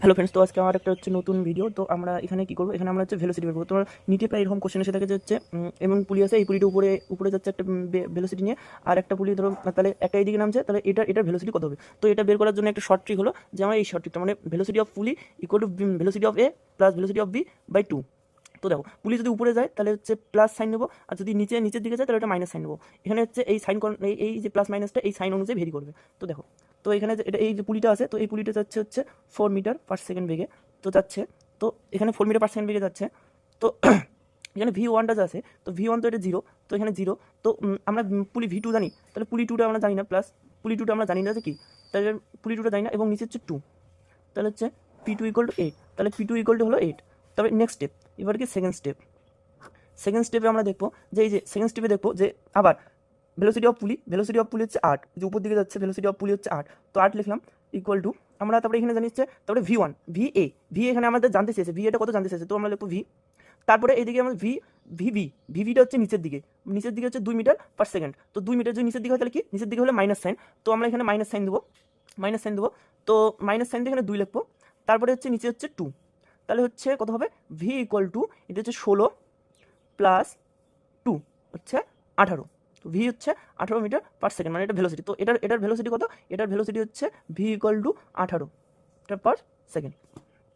Hello friends, তো আজকে আমার একটা হচ্ছে নতুন ভিডিও। তো আমরা এখানে কী করবো, এখানে আমরা হচ্ছে ভেলোসিটি বের করবো। তোমার নিটে প্রায় এরকম কোশ্চেন এসে থাকে যে হচ্ছে এবং পুলি আছে, এই পুলিটা উপরে উপরে যাচ্ছে একটা ভেলোসিটি নিয়ে, আর একটা পুলি ধরো তাহলে একটা এইদিকে নামছে, তাহলে এটার ভেলোসিটি কত হবে। তো এটা বের করার জন্য একটা শর্ট ট্রিক হলো যে আমরা এই শর্ট ট্রিকটা মানে velocity of pulley equal to velocity of A plus velocity of B by 2। তো দেখো, পুলি যদি উপরে যায় তাহলে হচ্ছে প্লাস সাইন নেবো, আর যদি নিচের দিকে যায় তাহলে এটা মাইনাস সাইন নেবো। এখানে হচ্ছে এই সাইন এই যে প্লাস মাইনাসটা এই সাইন অনুযায়ী ভেরি করবে। তো দেখো, তো এখানে এটা এই যে পুলিটা আছে, তো এই পুলিটা যাচ্ছে হচ্ছে 4 মিটার পার সেকেন্ড বেগে তো যাচ্ছে। তো এখানে 4 মিটার পার সেকেন্ড বেগে যাচ্ছে। তো এখানে ভি ওয়ানটা যা আছে, তো ভি ওয়ান তো এটা জিরো, তো এখানে জিরো। তো আমরা পুলি ভি টু জানি, তাহলে পুলি টুটা আমরা জানি না, প্লাস পুলি টুটা আমরা জানি না যে কি, তাহলে পুলি টুটা জানি না, এবং নিচে হচ্ছে 2, তাহলে হচ্ছে পি টু ইকুয়াল টু 8, তাহলে পি টু ইকুয়াল টু হলো 8। তবে নেক্সট স্টেপ, এবার কি সেকেন্ড স্টেপে আমরা দেখবো যে এই যে সেকেন্ড স্টেপে দেখবো যে আবার ভেলোসিটি অফ পুলি হচ্ছে 8, যে উপর দিকে যাচ্ছে ভেলোসিটি অফ পুলি হচ্ছে 8, তো 8 লিখলাম ইকুয়াল টু আমরা তারপরে এখানে জানি হচ্ছে তারপরে ভি ওয়ান ভি এখানে আমাদের জানতে চেয়েছে, ভি এটা কত জানতে চেয়েছে, তো আমরা লিখবো ভি। তারপরে এইদিকে আমরা ভিটা হচ্ছে নিচের দিকে হচ্ছে 2 মিটার পার সেকেন্ড। তো 2 মিটার যদি নিচের দিকে হয় তাহলে কি, নিচের দিকে হলে মাইনাস সাইন, তো আমরা এখানে মাইনাস সাইন দেবো। তো মাইনাস সাইন দিয়ে এখানে 2 লিখবো। তারপরে হচ্ছে নিচে হচ্ছে 2, তাহলে হচ্ছে কত হবে, ভি ইকুয়াল টু এটা হচ্ছে 16 প্লাস 2 হচ্ছে 18। তো ভি হচ্ছে 18 মিটার পার সেকেন্ড, মানে এটা ভেলোসিটি। তো এটার ভেলোসিটি কত, এটার ভেলোসিটি হচ্ছে V equal to 18 metre per second.